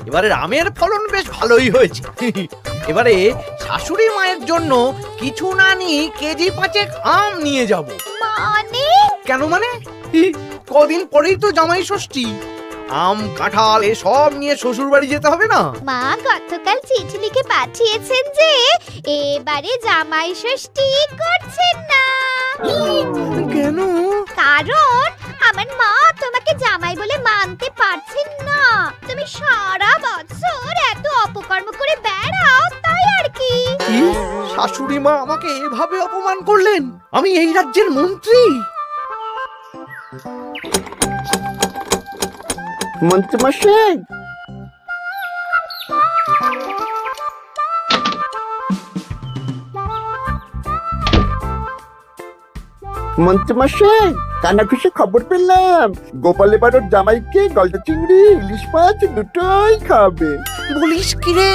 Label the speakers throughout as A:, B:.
A: এবারে আমের ফলন বেশ ভালোই হয়েছে। এবারে শাশুড়ি মায়ের জন্য কিছু না নিয়ে কেজি 5 আম নিয়ে যাব।
B: মানে
A: কেন মানে? কদিন পরেই তো জামাই ষষ্ঠী। আম কাঁঠাল এসব নিয়ে শ্বশুর বাড়ি যেতে হবে না?
B: মা গতকাল চিঠি লিখে পাঠিয়েছেন যে এবারে জামাই ষষ্ঠী করছেন না।
A: কেন?
B: কারণ আমার মা তোমাকে জামাই বলে মানতে পারছেন না। তুমি সারা বছর এত অপকর্ম করে বেড়াও, তাই আর কি।
A: শাশুড়ি মা আমাকে এভাবে অপমান করলেন? আমি এই রাজ্যের মন্ত্রী।
C: মন্ত্রীমশাই, মন্ত্রীমশাই, কানাঘুষে খবর পেলাম গোপাল এবার ওর জামাইকে গলদা চিংড়ি ইলিশ মাছ দুটোই খাবে।
A: বলিস কি রে?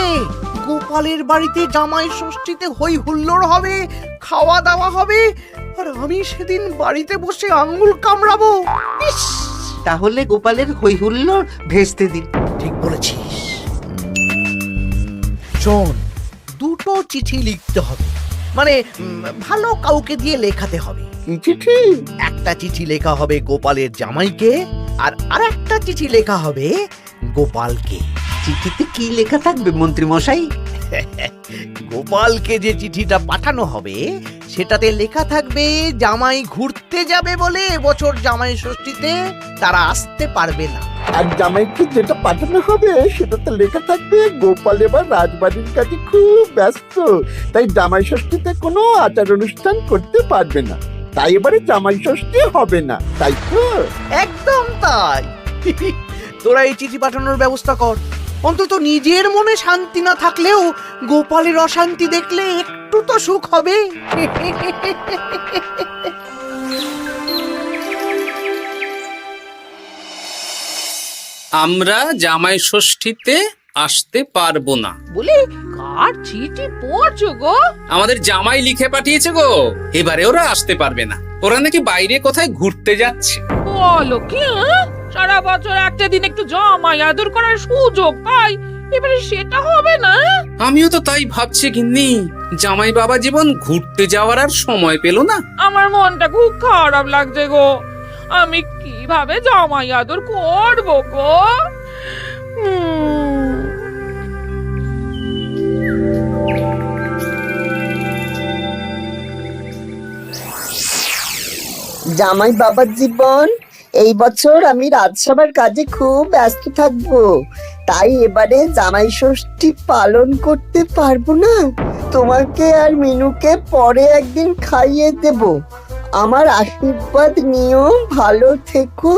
A: গোপালের বাড়িতে জামাই ষষ্ঠীতে হই হুল্লোড় হবে, খাওয়া দাওয়া হবে, আর আমি সেদিন বাড়িতে বসে আঙ্গুল কামড়াবো। ইস!
D: তাহলে গোপালের হই হুল্লোড় ভেস্তে দিন।
A: ঠিক বলেছিস। শোন, দুটো চিঠি লিখতে হবে, মানে ভালো কাউকে দিয়ে লেখাতে হবে।
C: কি চিঠি?
A: একটা চিঠি লেখা হবে গোপালের জামাইকে, আর আরেকটা চিঠি লেখা হবে গোপালকে।
D: চিঠিতে কি লেখা থাকবে মন্ত্রী মশাই?
A: গোপালকে যে চিঠিটা পাঠানো হবে সেটাতে লেখা থাকবে জামাই ঘুরতে যাবে বলে এবছর জামাই ষষ্ঠীতে তারা আসতে পারবে না।
C: আর জামাইকে যেটা পাঠানো হবে সেটাতে লেখা থাকবে গোপাল এবার রাজবাড়ির কাজে খুব ব্যস্ত, তাই জামাই ষষ্ঠীতে কোনো আচার অনুষ্ঠান করতে পারবে না, তাই এবারে জামাই ষষ্ঠী হবে না, তাই তো?
A: একদম তাই। তোরা এই চিঠি পাঠানোর ব্যবস্থা কর। অন্তত নিজের মনে শান্তি না থাকলেও গোপালের অশান্তি দেখলে একটু তো সুখ হবে।
E: আমরা জামাই ষষ্ঠীতে আসতে পারবো না
F: বলে কার চিঠি পড়ছো গো?
E: আমাদের জামাই লিখে পাঠিয়েছে গো, এবারে ওরা আসতে পারবে না। ওরা নাকি বাইরে কোথায় ঘুরতে যাচ্ছে।
F: বলো কি? সারা বছর একটা দিন একটু জামাই আদর করার সুযোগ পাই, এবারে সেটা হবে না?
E: আমিও তো তাই ভাবছি গিন্নি, জামাই বাবা জীবন ঘুরতে যাওয়ার আর সময় পেল না।
F: আমার মনটা খুব খারাপ লাগছে গো। আমি কিভাবে জামাই আদর করবো গো?
C: জামাই বাবার জীবন, এই বছর আমি রাজসভার কাজে খুব ব্যস্ত থাকবো, তাই এবারে জামাই ষষ্ঠী পালন করতে পারবো না। তোমাকে আর মিনুকে পরে একদিন খাইয়ে দেব। আমার আশীর্বাদ নিও, ভালো থেকো।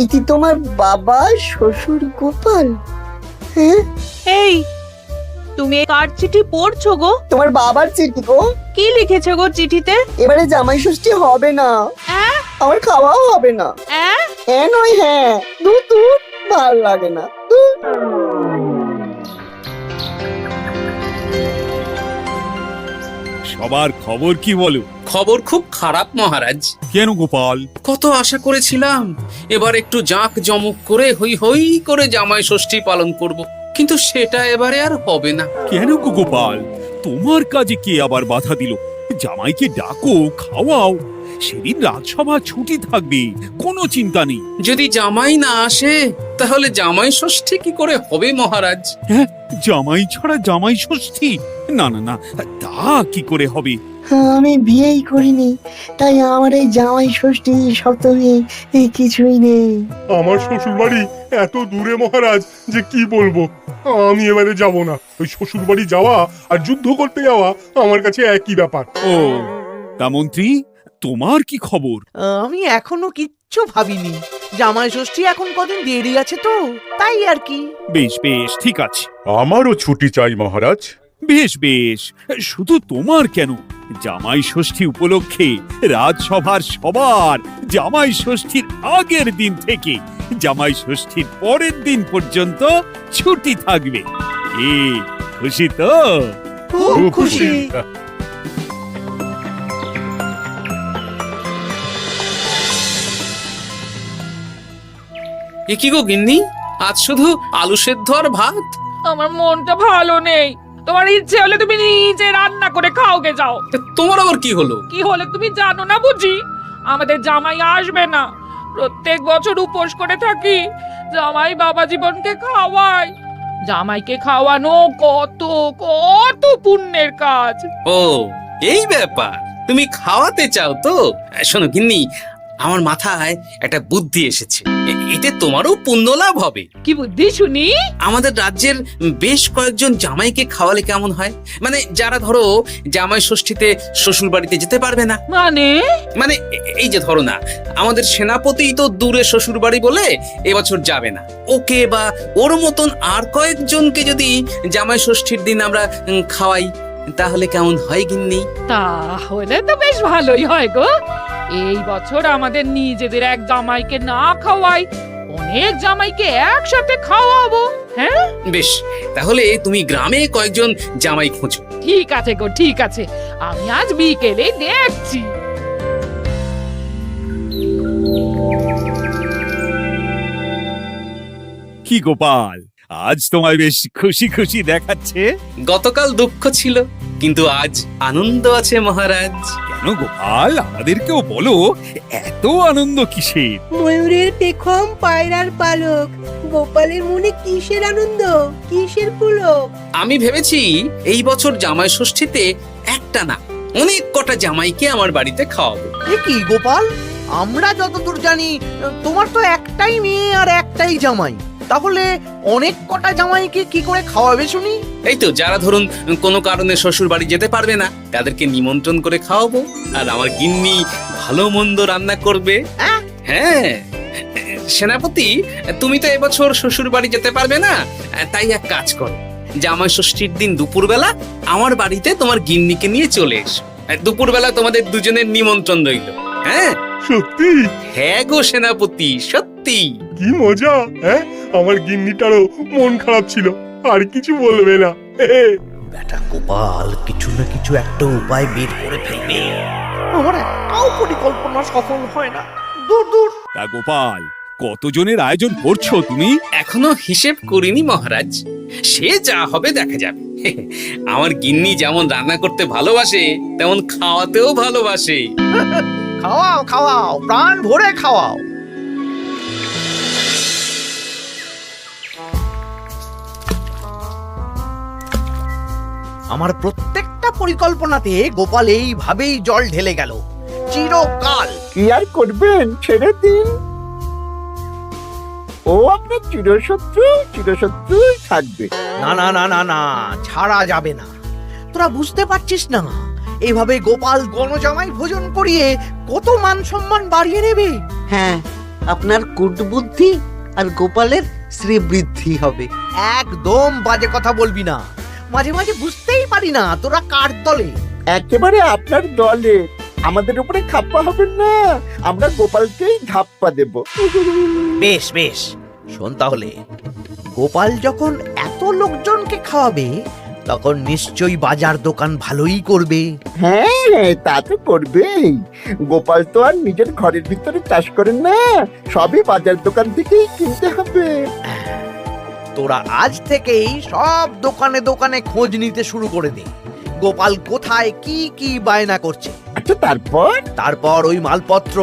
C: ইতি তোমার বাবা শ্বশুর গোপাল। হ্যাঁ,
F: এই তুমি কার চিঠি পড়ছো গো?
C: তোমার বাবার চিঠি গো।
F: কি লিখেছে গো চিঠিতে?
C: এবারে জামাই ষষ্ঠী হবে না, আমার খাওয়াও হবে না। হ্যাঁ নয় হ্যাঁ, দূর দূর, ভাল লাগে না।
G: সবার খবর কি বলো?
E: খবর খুব খারাপ মহারাজ।
G: কেন গোপাল?
E: কত আশা করেছিলাম এবার একটু জাঁক জমক করে হই হই করে জামাই ষষ্ঠী পালন করব, কিন্তু সেটা এবারে আর হবে না।
G: কেন গো গোপাল, তোমার কাজে কে আবার বাধা দিল? জামাইকে ডাকো, খাওয়াও, সেদিন রাজসভা ছুটি থাকবে, কোনো চিন্তা নেই।
E: যদি জামাই না আসে তাহলে জামাই ষষ্ঠী কি করে হবে মহারাজ?
G: হ্যাঁ, জামাই ছাড়া জামাই ষষ্ঠী? না না না, তা কি করে হবে?
C: আমি বিয়েই করিনি, তাই আমার এই জামাই ষষ্ঠী সপ্তমী কিছুই নেই।
H: আমার শ্বশুর বাড়ি এত দূরে মহারাজ যে কি বলবো। আমি এবারে যাব না। ওই শ্বশুর বাড়ি যাওয়া আর যুদ্ধ করতে যাওয়া আমার কাছে একই ব্যাপার।
G: ও, তা মন্ত্রী, তোমার কি খবর?
A: আমি এখনো কিচ্ছু ভাবিনি। জামাই ষষ্ঠী এখন কদিন দেরি আছে তো, তাই আর কি।
G: বেশ বেশ, ঠিক আছে।
H: আমারও ছুটি চাই মহারাজ।
G: বেশ বেশ, শুধু তোমার কেন, জামাই ষষ্ঠী উপলক্ষে রাজসভার সবার জামাই ষষ্ঠীর আগের দিন থেকে জামাই ষষ্ঠীর পরের দিন পর্যন্ত ছুটি থাকবে। এ খুশি তো?
A: খুব খুশি।
E: এ কি গো গিন্নি, আজ শুধু আলু সেদ্ধ আর ভাত।
F: আমার মনটা ভালো নেই। তোমার ইচ্ছে হলে তুমি নিজে রান্না করে খাওগে যাও।
E: তা তোমার আবার কি হলো?
F: কি হলে তুমি জানো না বুঝি? আমাদের জামাই আসবে না। প্রত্যেক বছর উপোস করে থাকি, জামাই বাবা জীবনকে খাওয়ায়। জামাইকে খাওয়ানো কত কত পুণ্যের কাজ।
E: ও এই ব্যাপার, তুমি খাওয়াতে চাও তো? শোনো গিন্নি, আমার মাথায় একটা বুদ্ধি এসেছে। এতে তোমারও পুণ্য লাভ হবে।
F: কি বুদ্ধি শুনি?
E: আমাদের রাজ্যের বেশ কয়েকজন জামাইকে খাওয়ালে কেমন হয়? মানে যারা ধরো জামাই ষষ্ঠীতে শ্বশুর বাড়িতে যেতে পারবে না।
F: মানে
E: মানে এই যে ধরো না, আমাদের সেনাপতি তো দূরে শ্বশুর বাড়ি বলে এবছর যাবে না। ওকে বা ওর মতন আর কয়েকজনকে যদি জামাই ষষ্ঠীর দিন আমরা খাওয়াই, তাহলে কেমন হয় গিন্নি?
F: তাহলে তো বেশ ভালোই হয় গো। এই বছর আমাদের নিজেদের এক জামাইকে না খাওয়াই, অনেক জামাইকে একসাথে খাওয়াবো। হ্যাঁ
E: বেশ, তাহলে তুমি গ্রামে কয়েকজন জামাই খোঁজো।
F: ঠিক আছে গো, ঠিক আছে। আমি আজ বিকেলে দেখছি।
G: কি গোপাল, আজ তোমায় বেশ খুশি খুশি দেখাচ্ছে।
E: গতকাল দুঃখ ছিল, কিন্তু আজ আনন্দ আছে মহারাজ।
G: কেন গোপাল, আমাদেরকেও বলো, এত আনন্দ কিসের?
I: ময়ূরের পেখম, পায়রার পালক, গোপালের মনে কিসের আনন্দ, কিসের পুলক?
E: আমি ভেবেছি এই বছর জামাই ষষ্ঠীতে একটা না, অনেক কটা জামাইকে আমার বাড়িতে খাওয়াবো।
A: এ কি গোপাল, আমরা যতদূর জানি তোমার তো একটাই মেয়ে আর একটাই জামাই, তাহলে অনেক কটা জামাইকে কি করে খাওয়াবে শুনি?
E: এই তো যারা ধরুন কোনো কারণে শ্বশুর বাড়ি যেতে পারবে না, তাদেরকে নিমন্ত্রণ করে খাওয়াবো। আর আমার গিন্নি ভালো মন্দ রান্না করবে। হ্যাঁ সেনাপতি, তুমি তো এবছর শ্বশুর বাড়ি যেতে পারবে না, তাই এক কাজ করো, জামাই ষষ্ঠীর দিন দুপুরবেলা আমার বাড়িতে তোমার গিন্নিকে নিয়ে চলে এসো। দুপুরবেলা তোমাদের দুজনের নিমন্ত্রণ রইল। হ্যাঁ
H: সত্যি?
E: হ্যাঁ গো সেনাপতি, সত্যি।
H: কি মজা! হ্যাঁ, আমার গিন্নিটারও মন খারাপ ছিল, আর কিছু বলবে না।
A: বেটা গোপাল কিছু না কিছু একটা উপায় বের করে ফেলবে। আমার একটাও পরিকল্পনা সফল হয় না। দূর দূর।
G: তা গোপাল, কতজনের আয়োজন করছো তুমি?
E: এখনো হিসেব করিনি মহারাজ, সে যা হবে দেখা যাবে। আমার গিন্নি যেমন রান্না করতে ভালোবাসে, তেমন খাওয়াতেও ভালোবাসে।
A: খাওয়াও খাওয়াও, প্রাণ ভরে খাওয়াও। আমার প্রত্যেকটা পরিকল্পনাতে গোপাল এইভাবেই জল ঢেলে গেল চিরকাল।
C: কি আর করবেন, ছেড়ে দিন। ও আপনার চিরশত্রু, চিরশত্রুই থাকবে।
A: না না না না না, ছাড়া যাবে না। তোরা বুঝতে পারছিস না, এইভাবে গোপাল গণজামাই ভোজন করিয়ে কত মান সম্মান বাড়িয়ে নেবে।
D: হ্যাঁ, আপনার কূটবুদ্ধি আর গোপালের শ্রীবৃদ্ধি হবে।
A: একদম বাজে কথা বলবি না। মাঝে মাঝে বুঝতেই পারি না তোরা কার দলে।
C: একেবারে আপনার দলে। আমাদের উপরে খাপ্পা হবেন না, আমরা গোপালকেই ধাপ্পা দেব।
A: বেশ বেশ, শোন তাহলে, গোপাল যখন এত লোকজনকে খাওয়াবে, তখন নিশ্চয়ই বাজার দোকান ভালোই করবে।
C: হ্যাঁ, তা তো করবেই। গোপাল তো আর নিজের ঘরের ভিতরে চাষ করেন না, সবই বাজার দোকান থেকেই কিনতে হবে।
A: তোরা আজ থেকেই সব দোকানে দোকানে খোঁজ নিতে শুরু করে দে, গোপাল কোথায় কি কি বায়না করছে।
C: আচ্ছা,
A: তারপর ওই মালপত্র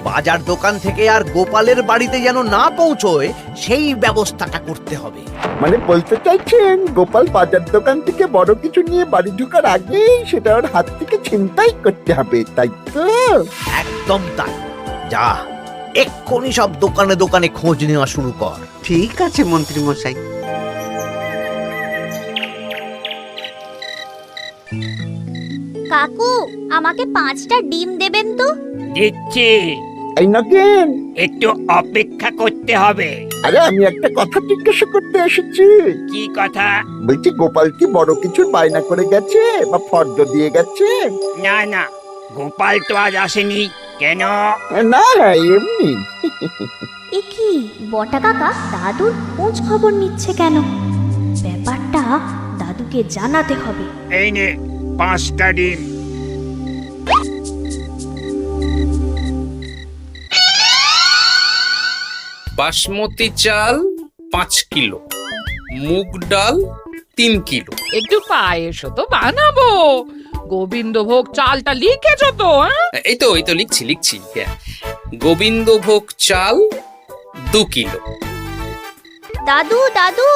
A: বাজার দোকান থেকে আর গোপালের বাড়িতে যেন না পৌঁছয়, সেই ব্যবস্থাটা করতে হবে।
C: মানে বলতে চাইছেন গোপাল বাজার দোকান থেকে বড় কিছু নিয়ে বাড়ি ঢোকার আগেই সেটা ওর হাত থেকে ছিনতাই করতে হবে, তাই তো?
A: একদম তাই। যা, এক্ষুনি সব দোকানে দোকানে খোঁজ নেওয়া শুরু কর।
D: ঠিক আছে মন্ত্রী মশাই।
B: কাকু, আমাকে 5টা ডিম দেবেন তো?
J: দিচ্ছি,
C: এই নগেন,
J: একটু অপেক্ষা করতে হবে।
C: আরে আমি একটা কথা জিজ্ঞাসা করতে এসেছি।
J: কি কথা?
C: বলছি গোপাল কি বড় কিছুর বায়না করে গেছে বা ফর্দ দিয়ে গেছে?
J: না না, গোপাল তো আজ আসেনি। কেন?
C: না, এমনি।
B: এ কি, বটা কাকা দাদুর খোঁজ খবর নিচ্ছে কেন? ব্যাপারটা দাদুকে জানাতে হবে।
J: এই নে 5টা ডিম।
E: বাসমতি চাল 5 কিলো, মুগ ডাল 3 কিলো।
F: একটু পায়েসও তো বানাবো। গোবিন্দভোগ চালটা লিখেছো তো?
E: এই তো লিখছি। হ্যাঁ, গোবিন্দভোগ চাল 2 কিলো।
B: দাদু দাদু,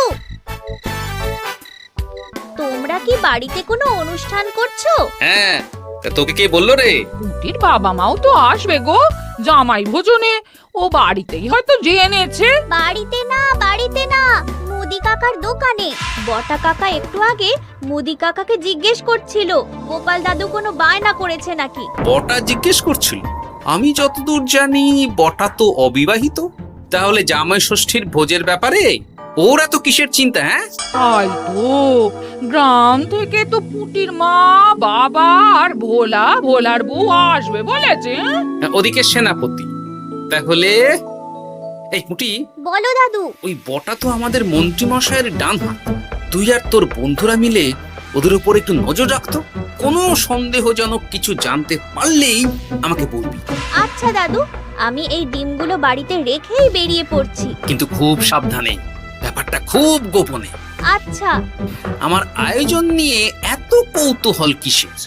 B: তোমরা কি বাড়িতে কোনো অনুষ্ঠান করছো?
E: হ্যাঁ, তা তোকে কে বললো রে?
F: পুটির বাবা মাও তো আসবে গো জামাই ভোজনে। ও বাড়িতেই হয়তো জেনেছে।
B: বাড়িতে না, মুদি কাকার দোকানে। বটা কাকা একটু আগে মুদি কাকাকে জিজ্ঞেস করছিল গোপাল দাদু কোনো বায়না করেছে নাকি।
E: বটা জিজ্ঞেস করছিল? আমি যতদূর জানি বটা তো অবিবাহিত। তাহলে জামাই ষষ্ঠীর ভোজের ব্যাপারে ওরা তো কিসের চিন্তা? হ্যাঁ,
F: তাই তো, গ্রাম থেকে তো পুটির মা, বাবা আর ভোলার বউ আসবে বলেছে।
E: ওদিকে সেনাপতি। তাহলে এই পুটি,
B: বলো দাদু।
E: ওই বটা তো আমাদের মন্ত্রী মশাইয়ের ডান হাত। তুই আর তোর বন্ধুরা মিলে ওদের উপর একটু নজর রাখতো। কোনো সন্দেহজনক কিছু জানতে পারলেই আমাকে বলবি।
B: আচ্ছা দাদু, আমি এই ডিমগুলো বাড়িতে রেখেই বেরিয়ে পড়ছি।
E: কিন্তু খুব সাবধানে, ব্যাপারটা খুব গোপনে।
B: আচ্ছা।
E: আমার আয়োজন নিয়ে এত কৌতূহল কিসের?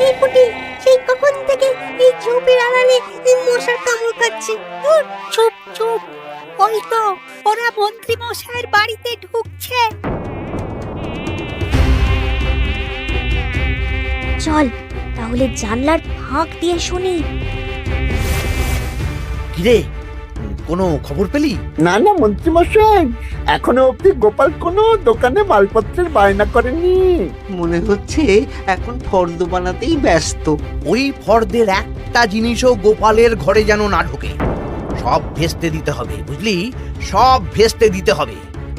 I: এই পুটি, সেই কখন থেকে এই ঝোপের আড়ালে মশার কামড় খাচ্ছে। চুপ চুপ, ওই তো ওরা মন্ত্রী মশাইয়ের বাড়িতে ঢুকছে।
B: চল তাহলে জানলার ফাঁক দিয়ে শুনি।
A: কিরে, কোনো খবর পেলি?
C: না মন্ত্রী মশাই, এখনো অব্দি গোপাল কোনো দোকানে মালপত্রের বায়না করেনি।
D: মনে হচ্ছে এখন ফর্দ বানাতেই ব্যস্ত।
A: ওই ফর্দের একটা জিনিসও গোপালের ঘরে যেন না ঢোকে। সব ভেস্তে দিতে হবে, বুঝলি? সব ভেস্তে দিতে হবে।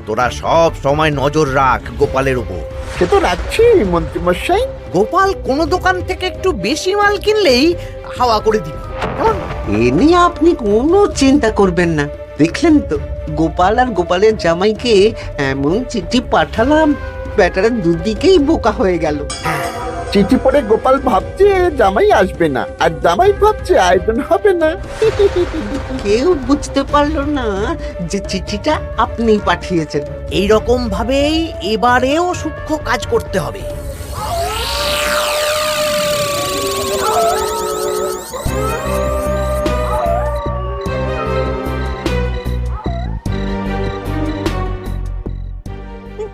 A: তোরা সব সময় নজর রাখ গোপালের উপর।
C: সে তো রাখছি মন্ত্রী মশাই।
A: গোপাল কোনো দোকান থেকে একটু বেশি মাল কিনলেই হাওয়া করে দিবি, কেমন?
D: এ নিয়ে আপনি কোনো চিন্তা করবেন না। দেখলেন তো, গোপাল আর গোপালের জামাইকে এমন চিঠি পাঠালাম, ব্যাটারা দুদিকেই বোকা হয়ে গেল।
C: চিঠি পড়ে গোপাল ভাবছে জামাই আসবে না, আর জামাই ভাবছে আয়োজন হবে না।
D: কেউ বুঝতে পারলো না যে চিঠিটা আপনি পাঠিয়েছেন।
A: এইরকম ভাবেই এবারেও সূক্ষ্ম কাজ করতে হবে।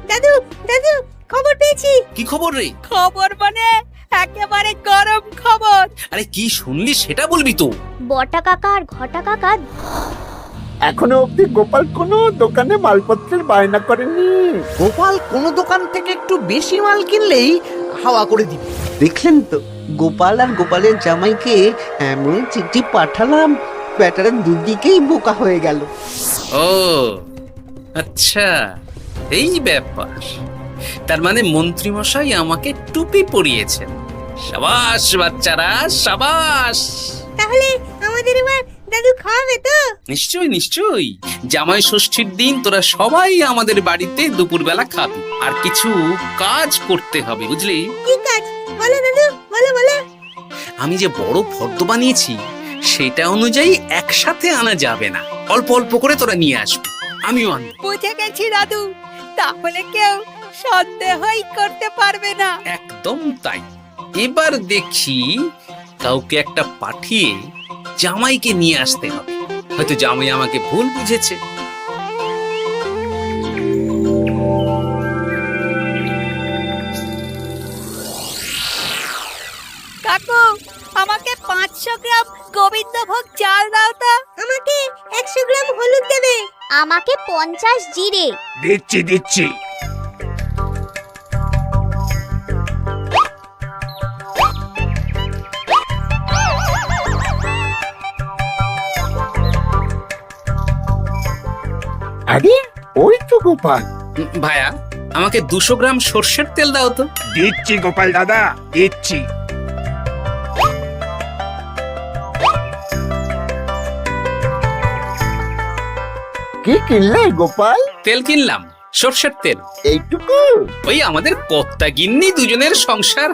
I: দাদু দাদু, খবর পেয়েছি।
E: কি খবর রে?
I: খবর মানে একেবারে গরম খবর।
E: আরে কি শুনলি সেটা বলবি তো।
B: বটা কাকা আর ঘটা কাকা
C: এখনো অব্দি গোপাল কোনো দোকানে মালপত্রের বায়না করেনি।
A: গোপাল কোনো দোকান থেকে একটু বেশি মাল কিনলেই হাওয়া করে দিবি।
D: দেখলেন তো, গোপাল আর গোপালের জামাইকে এমন চিঠি পাঠালাম, ব্যাটারা দুদিকেই বোকা হয়ে গেল।
E: ও আচ্ছা, এই ব্যাপার। তার মানে মন্ত্রী মশাই আমাকে টুপি পরিয়েছেন। সাবাস বাচ্চারা, সাবাস।
I: তাহলে আমাদের এবার দাদু খাওয়াবে তো?
E: নিশ্চয়ই। জামাই ষষ্ঠীর দিন তোরা সবাই আমাদের বাড়িতে দুপুরবেলা খাবি। আর কিছু কাজ করতে হবে, বুঝলি?
I: কি কাজ? বলো দাদু, বলো।
E: আমি যে বড় ফর্দ বানিয়েছি সেটা অনুযায়ী একসাথে আনা যাবে না, অল্প অল্প করে তোরা নিয়ে আসবি। আমিও আনবো।
I: বুঝে গেছি দাদু, তাহলে কেউ সন্দেহই করতে পারবে না।
E: একদম তাই। এবার দেখি কাউকে একটা পাঠিয়ে জামাইকে নিয়ে আসতে হবে। হয়তো জামাই আমাকে ভুল বুঝেছে।
I: কাকু, আমাকে 500 গ্রাম গোবিন্দভোগ চাল দাও তো। আমাকে 100 গ্রাম হলুদ দেবে।
B: আমাকে 50 জিরে।
J: দিচ্ছি।
C: আরে ওই তো গোপাল।
E: ভাইয়া, আমাকে 200 গ্রাম সর্ষের তেল দাও তো।
J: দিচ্ছি গোপাল দাদা, দিচ্ছি।
C: কি কিনলে গোপাল?
E: তেল কিনলাম, সর্ষের তেল।
C: এইটুকু?
E: ওই আমাদের কর্তা গিন্নি দুজনের সংসার,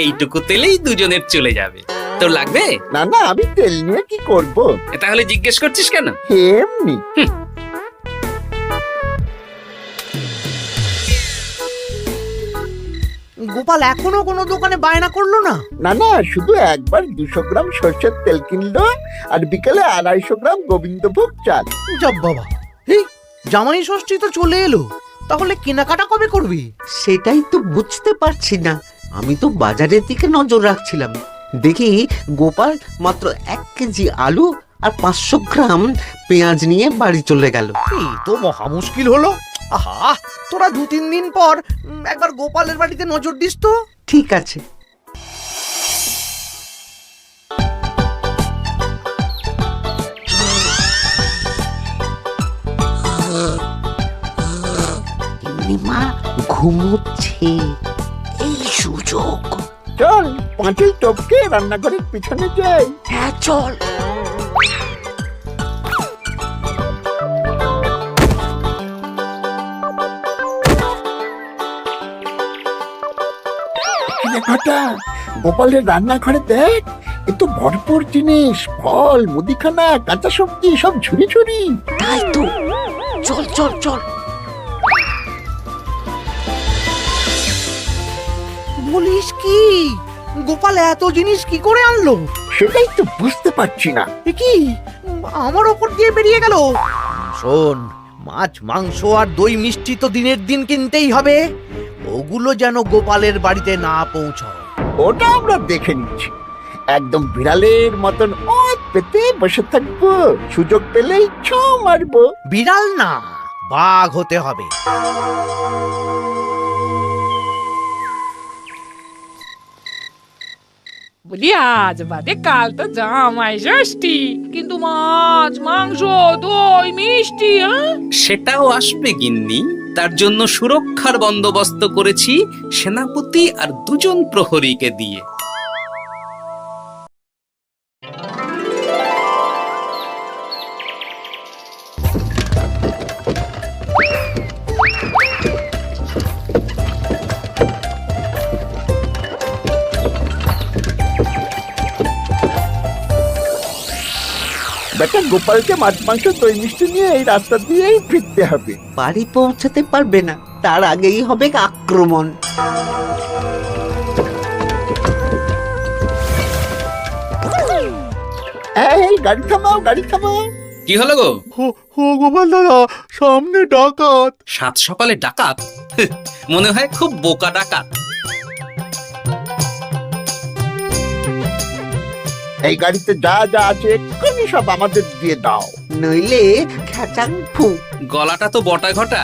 E: এইটুকু তেলেই দুজনের চলে যাবে। তো তোর লাগবে?
C: না না, আমি তেল নিয়ে কি করব?
E: তাহলে জিজ্ঞেস করছিস কেন?
C: এমনি।
A: গোপাল এখনো কোনো দোকানে বায়না করলো না?
C: না না, শুধু একবার 200 গ্রাম সর্ষের তেল কিনলো আর বিকেলে 250 গ্রাম গোবিন্দভোগ চাল।
A: যাব বাবা, এই জামাই ষষ্ঠী তো চলে এলো, তাহলে কেনাকাটা কবে করবি?
D: সেটাই তো বুঝতে পারছি না। আমি তো বাজারের দিকে নজর রাখছিলাম, দেখি গোপাল মাত্র 1 কেজি আলু আর 500 গ্রাম পেঁয়াজ নিয়ে বাড়ি চলে গেল।
A: এই তো মহা মুশকিল হলো। আহা, তোরা 2-3 দিন পর একবার গোপালের বাড়িতে নজর দিস তো।
D: ঠিক আছে। মা ঘুমোচ্ছে, এই সুযোগ।
C: চল পাঁচিল টপকে রান্নাঘরের পিছনে যাই।
D: হ্যাঁ চল।
C: ঘটা, গোপালের রান্নাঘরে দেখ, এ তো ভরপুর জিনিস, ফল, মুদিখানা, কাঁচা সবজি সব ঝুড়ি ঝুড়ি।
D: তাই তো, চল চল চল।
A: বলিস কি, গোপাল এত জিনিস কি করে আনলো?
C: সেটাই তো বুঝতে পারছি না।
A: এ কি আমার ওপর দিয়ে বেরিয়ে গেল? শোন, মাছ মাংস আর দই মিষ্টি তো দিনের দিন কিনতেই হবে, ওগুলো যেন গোপালের বাড়িতে না পৌঁছায়।
C: ওটা আমরা দেখে নিচ্ছি। একদম বিড়ালের মতন ওত পেতে বসে থাকবো, সুযোগ পেলেই ছো মারবো।
A: বিড়াল না, বাঘ হতে হবে।
F: বলি আজ বাদে কাল তো জামাই ষষ্ঠী, কিন্তু মাছ মাংস দই মিষ্টি
E: সেটাও আসবে গিন্নি। তার জন্য সুরক্ষার বন্দোবস্ত করেছি সেনাপতি আর 2 জন প্রহরীকে দিয়ে।
C: বেটা, গোপালকে মাছ মাংস দই মিষ্টি নিয়ে এই রাস্তা দিয়েই ফিরতে হবে।
D: বাড়ি পৌঁছাতে পারবে না, তার আগেই হবে আক্রমণ।
C: এই গাড়ি থামাও, গাড়ি থামাও।
E: কি হলো গো?
H: ও গোপাল দাদা, সামনে ডাকাত।
E: 7 সকালে ডাকাত? মনে হয় খুব বোকা ডাকাত।
C: এই গাড়িতে যা যা আছে এক্ষুনি সব আমাদের দিয়ে দাও।
D: নইলে খেচাং ফু।
E: গলাটা তো বটা ঘটা।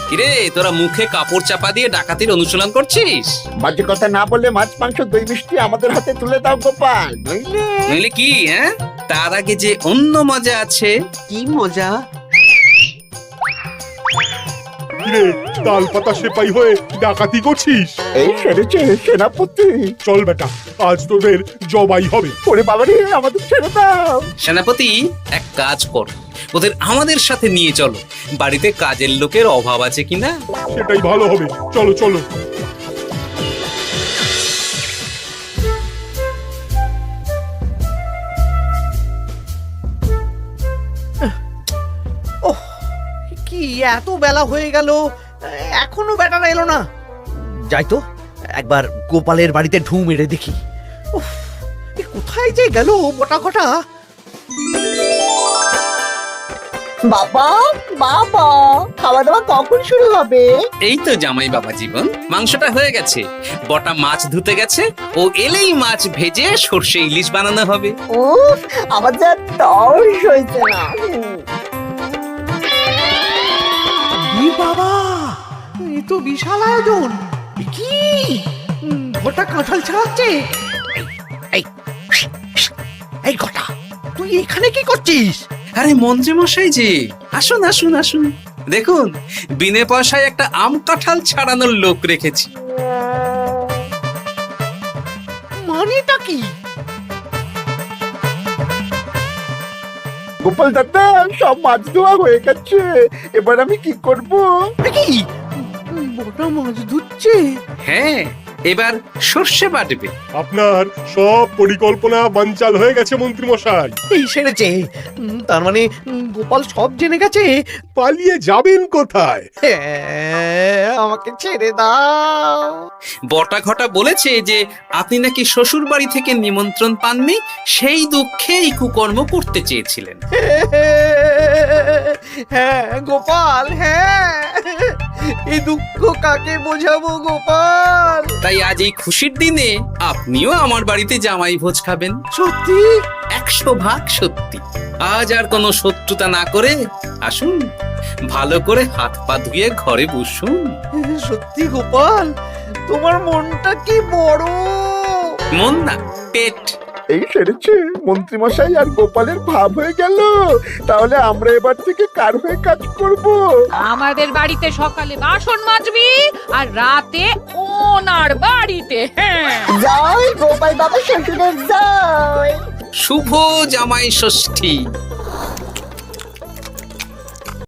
E: কিরে, তোরা মুখে কাপড় চাপা দিয়ে ডাকাতির অনুশীলন করছিস?
C: বাজে কথা না বলে মাছ মাংস দই মিষ্টি আমাদের হাতে তুলে দাও গোপাল, নইলে।
E: নইলে কি? হ্যাঁ, তার আগে যে অন্য মজা আছে।
D: কি মজা?
H: কিরে, তাল পাতা সেপাই হয়ে ডাকাতি করছিস?
C: এই সেরেছে সেনাপতি।
H: চল বেটা, আজ তোদের জবাই হবে।
C: ওরে বাবারে, আমাদের ছেড়ে দাও।
E: সেনাপতি, এক কাজ কর, ওদের আমাদের সাথে নিয়ে চলো। বাড়িতে কাজের লোকের অভাব আছে কিনা।
H: সেটাই ভালো হবে, চলো চলো।
A: ওহ, কি এত বেলা হয়ে গেল, এখনো বেটারা এলো না। যাই তো একবার গোপালের বাড়িতে ঢু মেরে দেখি। উফ, এ কোথায় যে গেল বটা ঘটা?
C: বাবা বাবা, খাওয়া দাওয়া কখন শুরু হবে?
E: এই তো জামাই বাবা জীবন, মাংসটা হয়ে গেছে, বটা মাছ ধুতে গেছে, ও এলেই মাছ ভেজে সর্ষে ইলিশ বানানো হবে।
C: উফ, আমার যা তর্স হয়েছে না।
A: এ বাবা, এ তো বিশাল আয়োজন। এ কি ঘটা কাঁঠাল ছাড়াচ্ছে? এই এই ঘটা, তুই এখানে কি করছিস?
E: আরে মন্ত্রী মশাই যে, আসুন আসুন আসুন, দেখুন বিনে পয়সায় একটা আম কাঁঠাল ছাড়ানোর লোক রেখেছি।
A: মানেটা কি?
C: গোপাল দাদা, সব মাছ ধোয়া হয়ে গেছে, এবার আমি কি করব?
A: এ কি বটা মাছ ধুচ্ছে?
E: হ্যাঁ, এবার সর্ষে বাটবে।
H: আপনার সব পরিকল্পনা বানচাল হয়ে গেছে মন্ত্রী মশাই।
A: এই সেরেছে। তার মানে গোপাল সব জেনে গেছে।
H: পালিয়ে যাবেন কোথায়?
A: আমাকে ছেড়ে দাও।
E: বটা ঘটা বলেছে যে আপনি নাকি শ্বশুর বাড়ি থেকে নিমন্ত্রণ পাননি, সেই দুঃখে এই কুকর্ম করতে চেয়েছিলেন।
A: হ্যাঁ গোপাল, হ্যাঁ, এই দুঃখ কাকে বোঝাবো গোপাল?
E: তাই আজ এই খুশির দিনে আপনিও আমার বাড়িতে জামাই ভোজ খাবেন।
A: সত্যি?
E: 100% সত্যি। আজ আর কোনো শত্রুতা না করে আসুন, ভালো করে হাত পা ধুয়ে ঘরে বসুন।
A: সত্যি গোপাল, তোমার মনটা কি বড়।
E: মন না, পেট।
K: এই সেরেছে, মন্ত্রীমশাই আর গোপালের ভাব হয়ে গেল। তাহলে আমরা এবার থেকে কার হয়ে কাজ করব?
F: আমাদের বাড়িতে সকালে বাসন মাজবি আর রাতে ওনার বাড়িতে। হ্যাঁ,
C: জয় গোপাল বাবা শ্বশুরের জয়।
E: শুভ জামাই ষষ্ঠী।